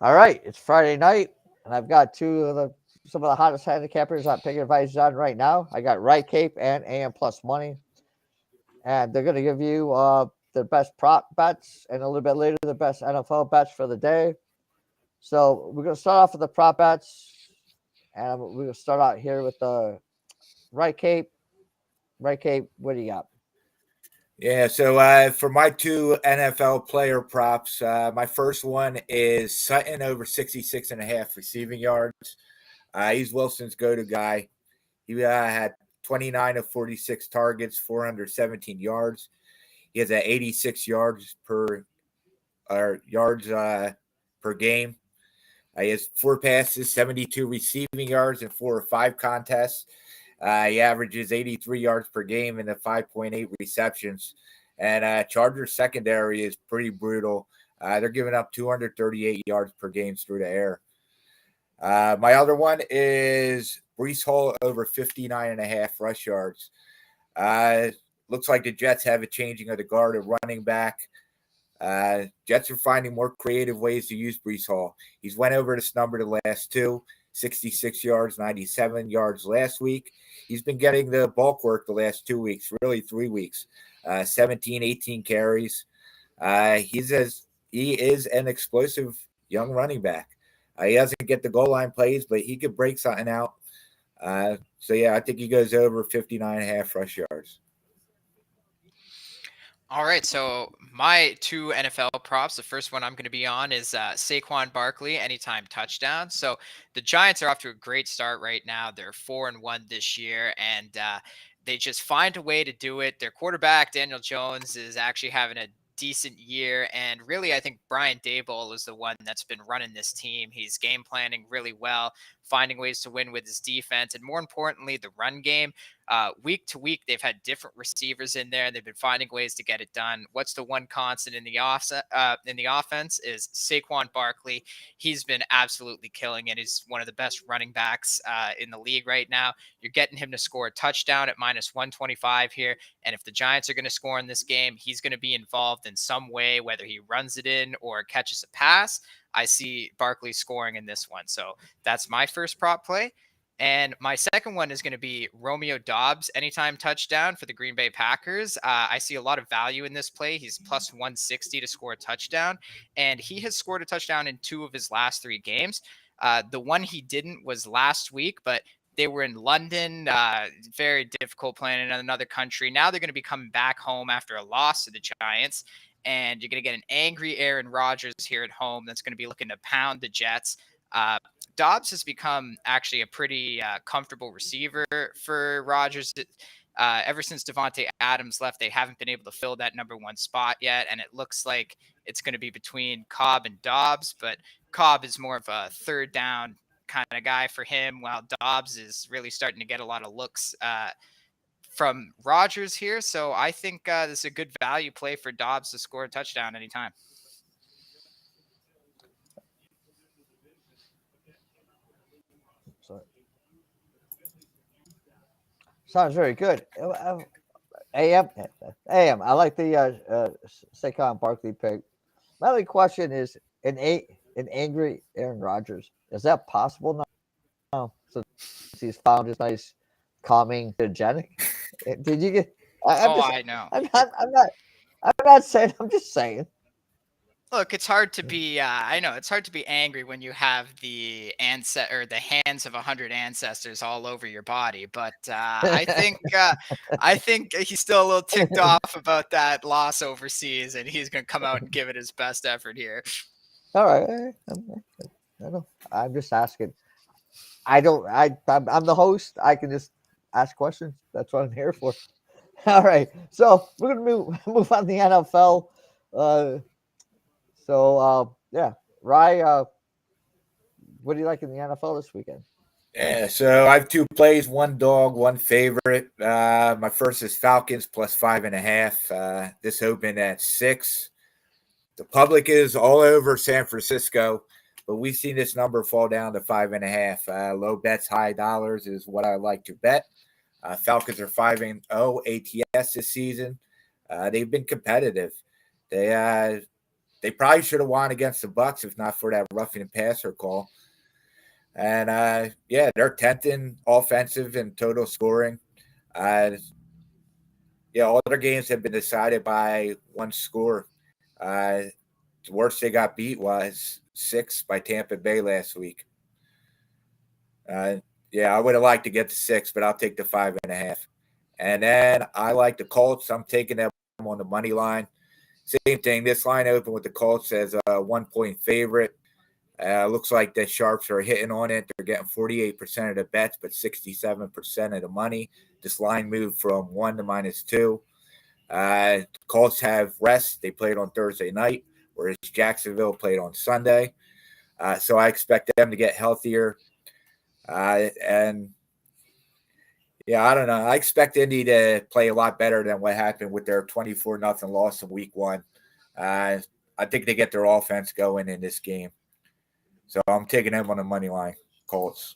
All right, it's Friday night, and I've got some of the hottest handicappers I'm picking advice on right now. I got Right Cape and AM Plus Money, and they're going to give you the best prop bets and a little bit later the best NFL bets for the day. So we're going to start off with the prop bets, and we're going to start out here with the Right Cape. Right Cape, what do you got? Yeah, so for my two NFL player props, my first one is Sutton over 66 and a half receiving yards. He's Wilson's go-to guy. He had 29 of 46 targets, 417 yards. He has 86 yards per game. He has 4 passes, 72 receiving yards, and 4 or 5 contests. He averages 83 yards per game and 5.8 receptions. And Chargers secondary is pretty brutal. They're giving up 238 yards per game through the air. My other one is Brees Hall over 59 and a half rush yards. Looks like the Jets have a changing of the guard of running back. Jets are finding more creative ways to use Brees Hall. He's went over this number the last two, 66 yards, 97 yards last week. He's been getting the bulk work the last 2 weeks, really 3 weeks, 17, 18 carries. He is an explosive young running back. He doesn't get the goal line plays, but he could break something out. So I think he goes over 59 and a half rush yards. All right, so my two NFL props. The first one I'm going to be on is Saquon Barkley anytime touchdown. So the Giants are off to a great start right now. They're 4-1 this year, and they just find a way to do it. Their quarterback Daniel Jones is actually having a decent year, and really I think Brian Daboll is the one that's been running this team. He's game planning really well, finding ways to win with his defense, and more importantly, the run game. Week to week, they've had different receivers in there. They've been finding ways to get it done. What's the one constant in the offense is Saquon Barkley. He's been absolutely killing it. He's one of the best running backs in the league right now. You're getting him to score a touchdown at minus 125 here. And if the Giants are going to score in this game, he's going to be involved in some way, whether he runs it in or catches a pass. I see Barkley scoring in this one. So that's my first prop play. And my second one is going to be Romeo Doubs, anytime touchdown for the Green Bay Packers. I see a lot of value in this play. He's plus 160 to score a touchdown, and he has scored a touchdown in 2 of his last 3 games. The one he didn't was last week, but they were in London, very difficult playing in another country. Now they're going to be coming back home after a loss to the Giants, and you're going to get an angry Aaron Rodgers here at home that's going to be looking to pound the Jets. Dobbs has become actually a pretty comfortable receiver for Rodgers. Ever since Devontae Adams left, they haven't been able to fill that number 1 spot yet, and it looks like it's going to be between Cobb and Dobbs, but Cobb is more of a third down kind of guy for him, while Dobbs is really starting to get a lot of looks from Rodgers here. So I think this is a good value play for Dobbs to score a touchdown anytime. Sounds very good. AM, I like the Saquon Barkley pick. My only question is an angry Aaron Rodgers. Is that possible now? Since he's found his nice, calming, energetic. Did you get? I know. I'm not saying. I'm just saying. Look, it's hard to be. I know it's hard to be angry when you have the hands of 100 ancestors all over your body. But I think he's still a little ticked off about that loss overseas, and he's going to come out and give it his best effort here. All right. I know. I'm just asking. I'm the host. I can just ask questions. That's what I'm here for. All right. So we're gonna move on to the NFL. Rye, what do you like in the NFL this weekend? Yeah, so I have 2 plays, 1 dog, 1 favorite. My first is Falcons plus 5.5. This opened at 6. The public is all over San Francisco, but we've seen this number fall down to 5.5. Low bets, high dollars is what I like to bet. Falcons are 5-0 ATS this season. They've been competitive. They they probably should have won against the Bucks if not for that roughing and passer call. And they're 10th in offensive and total scoring. All their games have been decided by one score. The worst they got beat was 6 by Tampa Bay last week. I would have liked to get the 6, but I'll take the 5.5. And then I like the Colts. I'm taking them on the money line. Same thing. This line opened with the Colts as a 1-point favorite. Looks like the Sharps are hitting on it. They're getting 48% of the bets, but 67% of the money. This line moved from 1 to -2. The Colts have rest. They played on Thursday night, whereas Jacksonville played on Sunday. So I expect them to get healthier. I don't know. I expect Indy to play a lot better than what happened with their 24-0 loss in week 1. I think they get their offense going in this game. So I'm taking them on the money line, Colts.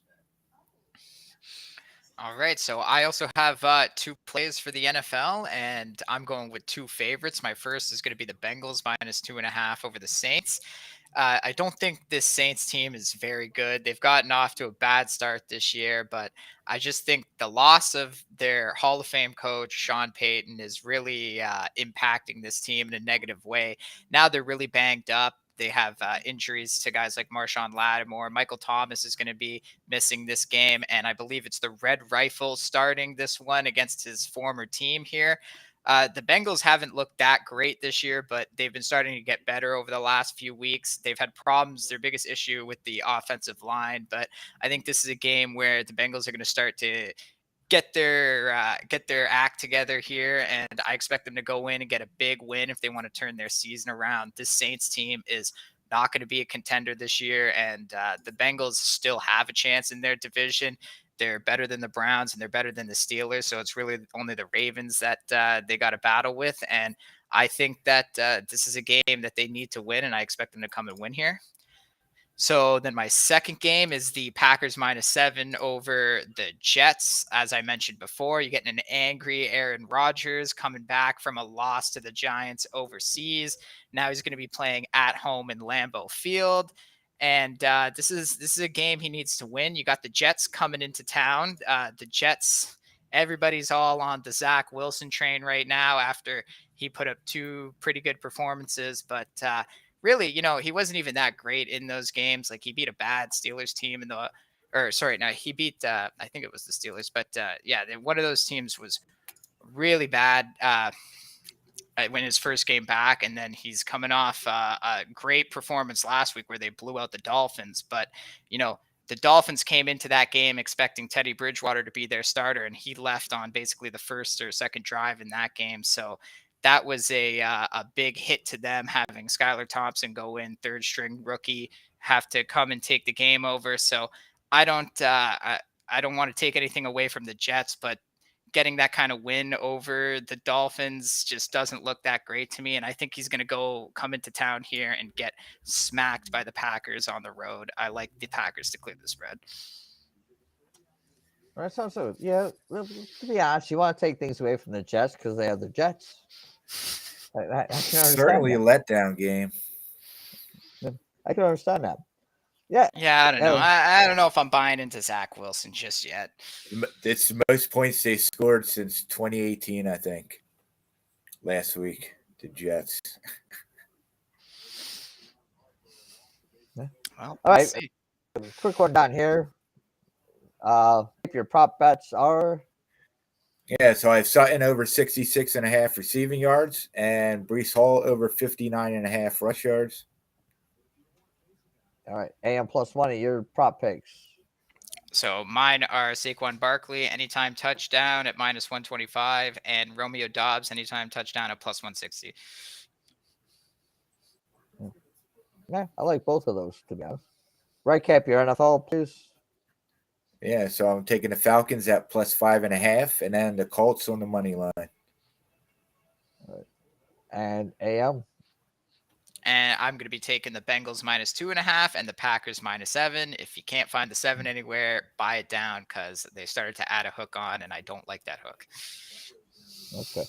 All right, so I also have 2 plays for the NFL, and I'm going with 2 favorites. My first is going to be the Bengals -2.5 over the Saints. I don't think this Saints team is very good. They've gotten off to a bad start this year, but I just think the loss of their Hall of Fame coach, Sean Payton, is really impacting this team in a negative way. Now they're really banged up. They have injuries to guys like Marshawn Lattimore. Michael Thomas is going to be missing this game, and I believe it's the Red Rifle starting this one against his former team here. The Bengals haven't looked that great this year, but they've been starting to get better over the last few weeks. They've had problems, their biggest issue with the offensive line, but I think this is a game where the Bengals are going to start to get their act together here, and I expect them to go in and get a big win if they want to turn their season around. This Saints team is not going to be a contender this year, and the Bengals still have a chance in their division. They're better than the Browns and they're better than the Steelers, so it's really only the Ravens that they got to battle with. And I think that this is a game that they need to win, and I expect them to come and win here. So then my second game is the Packers -7 over the Jets. As I mentioned before, you're getting an angry Aaron Rodgers coming back from a loss to the Giants overseas. Now he's going to be playing at home in Lambeau Field. And this is a game he needs to win. You got the Jets coming into town. The Jets, everybody's all on the Zach Wilson train right now after he put up 2 pretty good performances. But really, he wasn't even that great in those games. Like he beat a bad Steelers team he beat, I think it was the Steelers, but one of those teams was really bad when his first game back. And then he's coming off a great performance last week where they blew out the Dolphins. But, the Dolphins came into that game expecting Teddy Bridgewater to be their starter, and he left on basically the first or second drive in that game. So that was a big hit to them, having Skylar Thompson go in, third string rookie, have to come and take the game over. So I don't want to take anything away from the Jets, but getting that kind of win over the Dolphins just doesn't look that great to me. And I think he's going to come into town here and get smacked by the Packers on the road. I like the Packers to clear the spread. That sounds so. Yeah, well, to be honest, you want to take things away from the Jets because they have the Jets. I can certainly a letdown game. I can understand that. Yeah. Yeah, I don't know. I don't know if I'm buying into Zach Wilson just yet. It's the most points they scored since 2018, I think. Last week, the Jets. Yeah. Well, all right. See. Quick one down here. If your prop bets are. Yeah, so I have Sutton over 66.5 receiving yards and Breece Hall over 59.5 rush yards. All right, AM plus money, your prop picks. So mine are Saquon Barkley, anytime touchdown at -125, and Romeo Doubs, anytime touchdown at +160. Yeah, I like both of those, to be honest. Right cap, your NFL, please. Yeah, so I'm taking the Falcons at +5.5, and then the Colts on the money line. All right. And AM. And I'm going to be taking the Bengals -2.5 and the Packers -7. If you can't find the 7 anywhere, buy it down because they started to add a hook on, and I don't like that hook. Okay.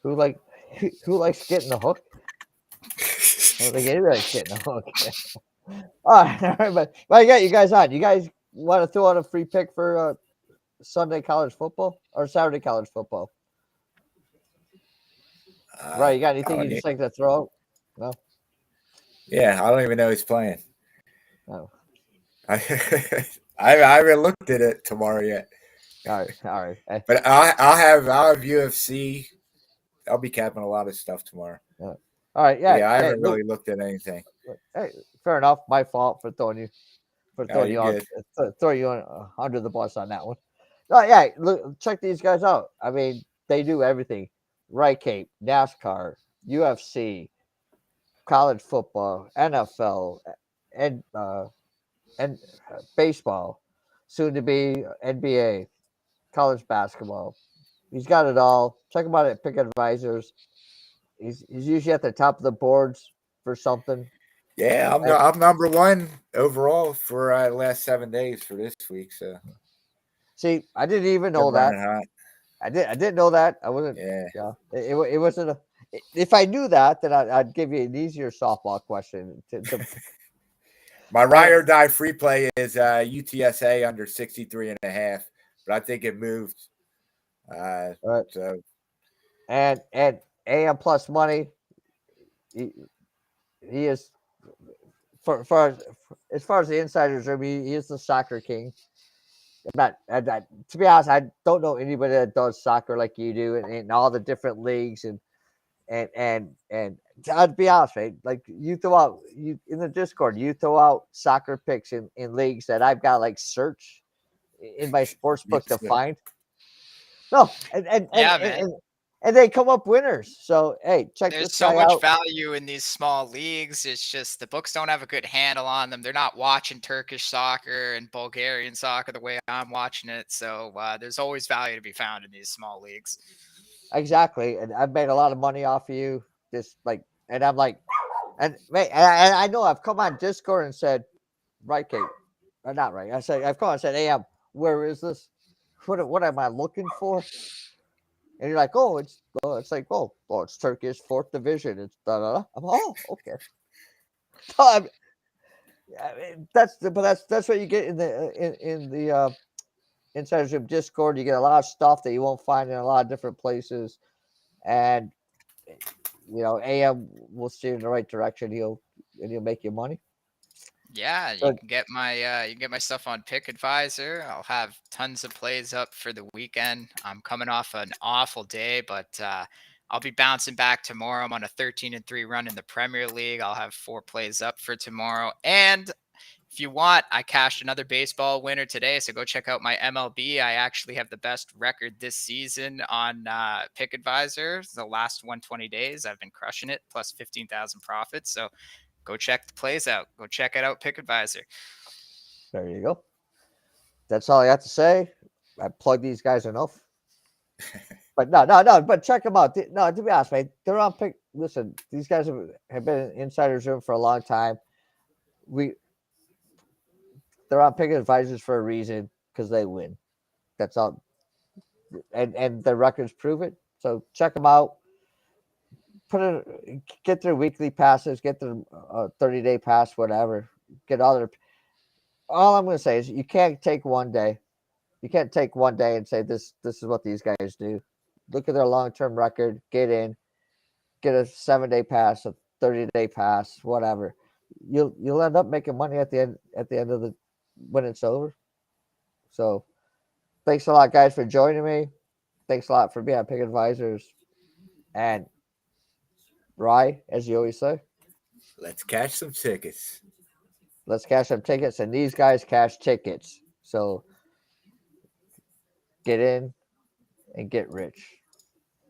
Who likes getting the hook? I don't think anybody's getting them. Okay. All right, but I got you guys on. You guys want to throw out a free pick for Sunday college football or Saturday college football? Right, you got I anything don't you need, just like to throw out? No, yeah, I don't even know he's playing. no. I I haven't looked at it tomorrow yet. All right. But I'll have UFC. I'll be capping a lot of stuff tomorrow. All right, But yeah. yeah, I Hey, haven't really looked at anything. hey, fair enough. My fault for throwing you You're on, good. throw you under the bus on that one. Oh yeah, look, check these guys out. I mean, they do everything: right cape, NASCAR, UFC, college football, NFL, and and baseball, soon to be NBA, college basketball. He's got it all. Check him out at Pick Advisors. He's usually at the top of the boards for something. Yeah, I'm number one overall for the last 7 days for this week. So See, I didn't even been know that. running hot. I didn't know that. I wasn't. Yeah. Yeah, it wasn't a. If I knew that, then I'd give you an easier softball question. My ride or die free play is UTSA under 63.5, but I think it moved. Right. So And AM plus money. He is for as far as the insiders. I mean, he is the soccer king. To be honest, I don't know anybody that does soccer like you do, in all the different leagues and to be honest, right? Like you throw out you in the Discord, you throw out soccer picks in leagues that I've got like search in my sports me book to too. find. No, Yeah, man. and they come up winners. So hey, check There's this so guy much out. value in these small leagues. It's just the books don't have a good handle on them. They're not watching Turkish soccer and Bulgarian soccer the way I'm watching it. So there's always value to be found in these small leagues. Exactly, and I've made a lot of money off of you. Just like, and I'm like, and I know I've come on Discord and said, right, Kate, or not right. I've come on and said, hey, where is this? What am I looking for? And you're like, it's like, it's Turkish fourth division. It's da da da. Okay. So, I mean, that's what you get in the Insiders Group Discord. You get a lot of stuff that you won't find in a lot of different places, and AM will steer in the right direction. He'll make you money. Yeah, you But can get my stuff on Pick Advisor. I'll have tons of plays up for the weekend. I'm coming off an awful day, but I'll be bouncing back tomorrow. I'm on a 13-3 run in the Premier League. I'll have 4 plays up for tomorrow. And if you want, I cashed another baseball winner today, so go check out my MLB. I actually have the best record this season on Pick Advisor. The last 120 days, I've been crushing it, plus 15,000 profits. So go check the plays out. Go check it out, Pick Advisor. there you go. That's all I have to say. I plug these guys enough. But no. But check them out. No, to be honest, mate, they're on Pick. Listen, these guys have been in Insiders Room for a long time. They're on Pick Advisors for a reason because they win. That's all. And their records prove it. So check them out. Get their weekly passes, get their 30-day pass, whatever. Get all their. All I'm going to say is you can't take one day. You can't take one day and say this is what these guys do. Look at their long-term record. Get in. Get a 7-day pass, a 30-day pass, whatever. You'll end up making money at the end of the when it's over. So, thanks a lot, guys, for joining me. Thanks a lot for being on Pick Advisors. And Rye, as you always say, let's cash some tickets. let's cash some tickets, and these guys cash tickets. So get in and get rich.